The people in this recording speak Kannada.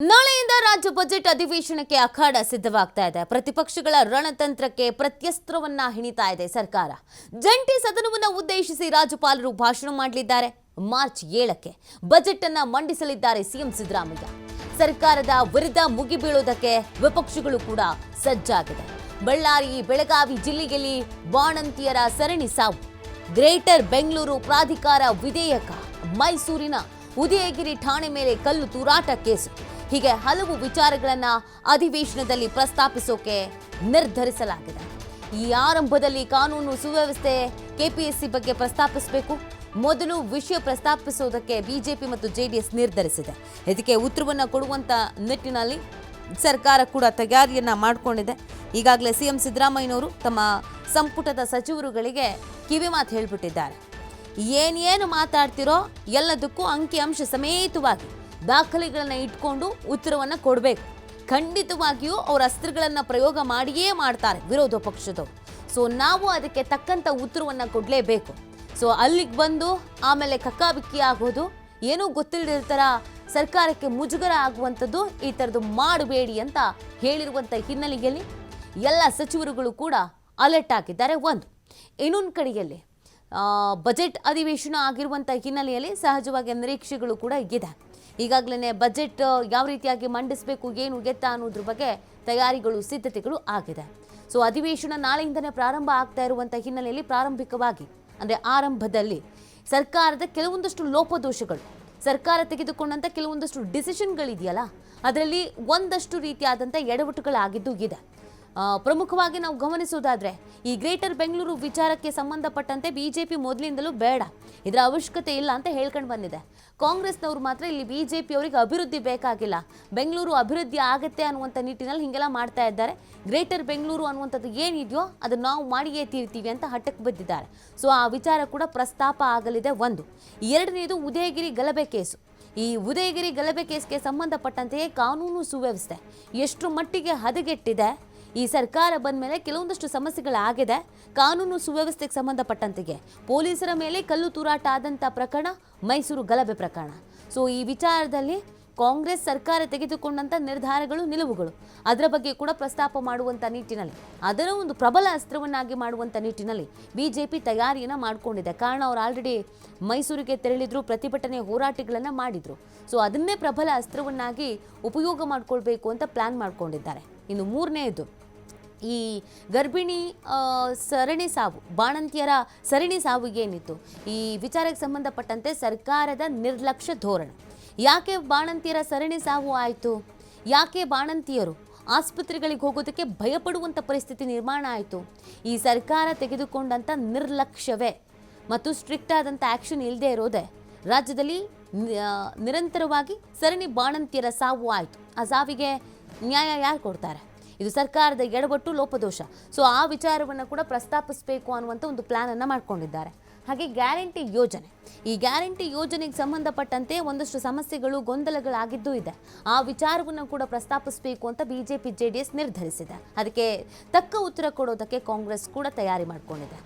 ನಾಳೆಯಿಂದ ರಾಜ್ಯ ಬಜೆಟ್ ಅಧಿವೇಶನಕ್ಕೆ ಅಖಾಡ ಸಿದ್ಧವಾಗ್ತಾ ಇದೆ. ಪ್ರತಿಪಕ್ಷಗಳ ರಣತಂತ್ರಕ್ಕೆ ಪ್ರತ್ಯಸ್ತ್ರವನ್ನ ಹಿಣಿತಾ ಇದೆ ಸರ್ಕಾರ. ಜಂಟಿ ಸದನವನ್ನು ಉದ್ದೇಶಿಸಿ ರಾಜ್ಯಪಾಲರು ಭಾಷಣ ಮಾಡಲಿದ್ದಾರೆ. ಮಾರ್ಚ್ 7ಕ್ಕೆ ಬಜೆಟ್ ಅನ್ನ ಮಂಡಿಸಲಿದ್ದಾರೆ ಸಿಎಂ ಸಿದ್ದರಾಮಯ್ಯ. ಸರ್ಕಾರದ ವಿರುದ್ಧ ಮುಗಿಬೀಳೋದಕ್ಕೆ ವಿಪಕ್ಷಗಳು ಕೂಡ ಸಜ್ಜಾಗಿದೆ. ಬಳ್ಳಾರಿ, ಬೆಳಗಾವಿ ಜಿಲ್ಲೆಯಲ್ಲಿ ಬಾಣಂತಿಯರ ಸರಣಿ ಸಾವು, ಗ್ರೇಟರ್ ಬೆಂಗಳೂರು ಪ್ರಾಧಿಕಾರ ವಿಧೇಯಕ, ಮೈಸೂರಿನ ಉದಯಗಿರಿ ಠಾಣೆ ಮೇಲೆ ಕಲ್ಲು ತೂರಾಟ ಕೇಸು, ಹೀಗೆ ಹಲವು ವಿಚಾರಗಳನ್ನ ಅಧಿವೇಶನದಲ್ಲಿ ಪ್ರಸ್ತಾಪಿಸೋಕೆ ನಿರ್ಧರಿಸಲಾಗಿದೆ. ಈ ಆರಂಭದಲ್ಲಿ ಕಾನೂನು ಸುವ್ಯವಸ್ಥೆ, ಕೆಪಿಎಸ್ಸಿ ಬಗ್ಗೆ ಪ್ರಸ್ತಾಪಿಸಬೇಕು. ಮೊದಲು ವಿಷಯ ಪ್ರಸ್ತಾಪಿಸೋದಕ್ಕೆ ಬಿಜೆಪಿ ಮತ್ತು ಜೆಡಿಎಸ್ ನಿರ್ಧರಿಸಿದೆ. ಇದಕ್ಕೆ ಉತ್ತರವನ್ನು ಕೊಡುವಂತ ನಿಟ್ಟಿನಲ್ಲಿ ಸರ್ಕಾರ ಕೂಡ ತಯಾರಿಯನ್ನ ಮಾಡಿಕೊಂಡಿದೆ. ಈಗಾಗಲೇ ಸಿಎಂ ಸಿದ್ದರಾಮಯ್ಯನವರು ತಮ್ಮ ಸಂಪುಟದ ಸಚಿವರುಗಳಿಗೆ ಕಿವಿ ಮಾತು ಹೇಳಿಬಿಟ್ಟಿದ್ದಾರೆ. ಏನೇನು ಮಾತಾಡ್ತಿರೋ ಎಲ್ಲದಕ್ಕೂ ಅಂಕಿಅಂಶ ಸಮೇತವಾಗಿ ದಾಖಲೆಗಳನ್ನು ಇಟ್ಕೊಂಡು ಉತ್ತರವನ್ನು ಕೊಡಬೇಕು. ಖಂಡಿತವಾಗಿಯೂ ಅವರ ಅಸ್ತ್ರಗಳನ್ನು ಪ್ರಯೋಗ ಮಾಡಿಯೇ ಮಾಡ್ತಾರೆ ವಿರೋಧ ಪಕ್ಷದವರು. ಸೊ ನಾವು ಅದಕ್ಕೆ ತಕ್ಕಂಥ ಉತ್ತರವನ್ನು ಕೊಡಲೇಬೇಕು. ಸೊ ಅಲ್ಲಿಗೆ ಬಂದು ಆಮೇಲೆ ಕಕ್ಕಾಬಿಕ್ಕಿ ಆಗೋದು, ಏನೂ ಗೊತ್ತಿಲ್ಲದಿರ್ತಾರ ಸರ್ಕಾರಕ್ಕೆ ಮುಜುಗರ ಆಗುವಂಥದ್ದು, ಈ ಥರದ್ದು ಮಾಡಬೇಡಿ ಅಂತ ಹೇಳಿರುವಂಥ ಹಿನ್ನೆಲೆಯಲ್ಲಿ ಎಲ್ಲ ಸಚಿವರುಗಳು ಕೂಡ ಅಲರ್ಟ್ ಆಗಿದ್ದಾರೆ. ಇನ್ನೊಂದು ಕಡೆಯಲ್ಲಿ ಬಜೆಟ್ ಅಧಿವೇಶನ ಆಗಿರುವಂಥ ಹಿನ್ನೆಲೆಯಲ್ಲಿ ಸಹಜವಾಗಿ ನಿರೀಕ್ಷೆಗಳು ಕೂಡ ಇದೆ. ಈಗಾಗಲೇ ಬಜೆಟ್ ಯಾವ ರೀತಿಯಾಗಿ ಮಂಡಿಸಬೇಕು, ಏನು ಎತ್ತ ಅನ್ನೋದ್ರ ಬಗ್ಗೆ ತಯಾರಿಗಳು, ಸಿದ್ಧತೆಗಳು ಆಗಿದೆ. ಸೊ ಅಧಿವೇಶನ ನಾಳೆಯಿಂದನೇ ಪ್ರಾರಂಭ ಆಗ್ತಾ ಇರುವಂಥ ಹಿನ್ನೆಲೆಯಲ್ಲಿ ಪ್ರಾರಂಭಿಕವಾಗಿ ಅಂದರೆ ಆರಂಭದಲ್ಲಿ ಸರ್ಕಾರದ ಕೆಲವೊಂದಷ್ಟು ಲೋಪದೋಷಗಳು, ಸರ್ಕಾರ ತೆಗೆದುಕೊಂಡಂಥ ಕೆಲವೊಂದಷ್ಟು ಡಿಸಿಷನ್ಗಳಿದೆಯಲ್ಲ, ಅದರಲ್ಲಿ ಒಂದಷ್ಟು ರೀತಿಯಾದಂಥ ಎಡವಟ್ಟುಗಳಾಗಿದ್ದು ಇದೆ. ಪ್ರಮುಖವಾಗಿ ನಾವು ಗಮನಿಸೋದಾದ್ರೆ ಈ ಗ್ರೇಟರ್ ಬೆಂಗಳೂರು ವಿಚಾರಕ್ಕೆ ಸಂಬಂಧಪಟ್ಟಂತೆ ಬಿಜೆಪಿ ಮೊದಲಿಂದಲೂ ಬೇಡ, ಇದರ ಅವಶ್ಯಕತೆ ಇಲ್ಲ ಅಂತ ಹೇಳ್ಕೊಂಡು ಬಂದಿದೆ. ಕಾಂಗ್ರೆಸ್ನವರು ಮಾತ್ರ ಇಲ್ಲಿ ಬಿಜೆಪಿ ಅವರಿಗೆ ಅಭಿವೃದ್ಧಿ ಬೇಕಾಗಿಲ್ಲ, ಬೆಂಗಳೂರು ಅಭಿವೃದ್ಧಿ ಆಗುತ್ತೆ ಅನ್ನುವಂಥ ನಿಟ್ಟಿನಲ್ಲಿ ಹೀಗೆಲ್ಲ ಮಾಡ್ತಾ ಇದ್ದಾರೆ. ಗ್ರೇಟರ್ ಬೆಂಗಳೂರು ಅನ್ನುವಂಥದ್ದು ಏನಿದೆಯೋ ಅದನ್ನು ನಾವು ಮಾಡಿಯೇ ತೀರ್ತೀವಿ ಅಂತ ಹಠಕ್ಕೆ ಬಿದ್ದಿದ್ದಾರೆ. ಸೊ ಆ ವಿಚಾರ ಕೂಡ ಪ್ರಸ್ತಾಪ ಆಗಲಿದೆ. ಎರಡನೇದು ಉದಯಗಿರಿ ಗಲಭೆ ಕೇಸು. ಈ ಉದಯಗಿರಿ ಗಲಭೆ ಕೇಸ್ಗೆ ಸಂಬಂಧಪಟ್ಟಂತೆಯೇ ಕಾನೂನು ಸುವ್ಯವಸ್ಥೆ ಎಷ್ಟು ಮಟ್ಟಿಗೆ ಹದಗೆಟ್ಟಿದೆ, ಈ ಸರ್ಕಾರ ಬಂದ ಮೇಲೆ ಕೆಲವೊಂದಷ್ಟು ಸಮಸ್ಯೆಗಳಾಗಿದೆ. ಕಾನೂನು ಸುವ್ಯವಸ್ಥೆಗೆ ಸಂಬಂಧಪಟ್ಟಂತೆಗೆ ಪೊಲೀಸರ ಮೇಲೆ ಕಲ್ಲು ತೂರಾಟ ಆದಂಥ ಪ್ರಕರಣ, ಮೈಸೂರು ಗಲಭೆ ಪ್ರಕರಣ. ಸೊ ಈ ವಿಚಾರದಲ್ಲಿ ಕಾಂಗ್ರೆಸ್ ಸರ್ಕಾರ ತೆಗೆದುಕೊಂಡಂಥ ನಿರ್ಧಾರಗಳು, ನಿಲುವುಗಳು, ಅದರ ಬಗ್ಗೆ ಕೂಡ ಪ್ರಸ್ತಾಪ ಮಾಡುವಂಥ ನಿಟ್ಟಿನಲ್ಲಿ, ಅದರ ಒಂದು ಪ್ರಬಲ ಅಸ್ತ್ರವನ್ನಾಗಿ ಮಾಡುವಂಥ ನಿಟ್ಟಿನಲ್ಲಿ ಬಿಜೆಪಿ ತಯಾರಿಯನ್ನು ಮಾಡಿಕೊಂಡಿದೆ. ಕಾರಣ ಅವರು ಆಲ್ರೆಡಿ ಮೈಸೂರಿಗೆ ತೆರಳಿದ್ರು, ಪ್ರತಿಭಟನೆ ಹೋರಾಟಗಳನ್ನು ಮಾಡಿದ್ರು. ಸೊ ಅದನ್ನೇ ಪ್ರಬಲ ಅಸ್ತ್ರವನ್ನಾಗಿ ಉಪಯೋಗ ಮಾಡಿಕೊಳ್ಬೇಕು ಅಂತ ಪ್ಲಾನ್ ಮಾಡಿಕೊಂಡಿದ್ದಾರೆ. ಇನ್ನು ಮೂರನೇದು ಈ ಗರ್ಭಿಣಿ ಸರಣಿ ಸಾವು, ಬಾಣಂತಿಯರ ಸರಣಿ ಸಾವು ಏನಿತ್ತು, ಈ ವಿಚಾರಕ್ಕೆ ಸಂಬಂಧಪಟ್ಟಂತೆ ಸರ್ಕಾರದ ನಿರ್ಲಕ್ಷ್ಯ ಧೋರಣೆ. ಯಾಕೆ ಬಾಣಂತಿಯರ ಸರಣಿ ಸಾವು ಆಯಿತು, ಯಾಕೆ ಬಾಣಂತಿಯರು ಆಸ್ಪತ್ರೆಗಳಿಗೆ ಹೋಗೋದಕ್ಕೆ ಭಯಪಡುವಂಥ ಪರಿಸ್ಥಿತಿ ನಿರ್ಮಾಣ ಆಯಿತು, ಈ ಸರ್ಕಾರ ತೆಗೆದುಕೊಂಡಂಥ ನಿರ್ಲಕ್ಷ್ಯವೇ ಮತ್ತು ಸ್ಟ್ರಿಕ್ಟ್ ಆದಂಥ ಆ್ಯಕ್ಷನ್ ಇಲ್ಲದೆ ಇರೋದೇ ರಾಜ್ಯದಲ್ಲಿ ನಿರಂತರವಾಗಿ ಸರಣಿ ಬಾಣಂತಿಯರ ಸಾವು ಆಯಿತು. ಆ ಸಾವಿಗೆ ನ್ಯಾಯ ಯಾರು ಕೊಡ್ತಾರೆ? ಇದು ಸರ್ಕಾರದ ಎಡವಟ್ಟು, ಲೋಪದೋಷ. ಸೊ ಆ ವಿಚಾರವನ್ನು ಕೂಡ ಪ್ರಸ್ತಾಪಿಸಬೇಕು ಅನ್ನುವಂಥ ಒಂದು ಪ್ಲಾನನ್ನು ಮಾಡ್ಕೊಂಡಿದ್ದಾರೆ. ಹಾಗೆ ಗ್ಯಾರಂಟಿ ಯೋಜನೆ, ಈ ಗ್ಯಾರಂಟಿ ಯೋಜನೆಗೆ ಸಂಬಂಧಪಟ್ಟಂತೆ ಒಂದಷ್ಟು ಸಮಸ್ಯೆಗಳು, ಗೊಂದಲಗಳಾಗಿದ್ದೂ ಇದೆ. ಆ ವಿಚಾರವನ್ನು ಕೂಡ ಪ್ರಸ್ತಾಪಿಸಬೇಕು ಅಂತ ಬಿಜೆಪಿ ಜೆಡಿಎಸ್ ನಿರ್ಧರಿಸಿದೆ. ಅದಕ್ಕೆ ತಕ್ಕ ಉತ್ತರ ಕೊಡೋದಕ್ಕೆ ಕಾಂಗ್ರೆಸ್ ಕೂಡ ತಯಾರಿ ಮಾಡಿಕೊಂಡಿದೆ.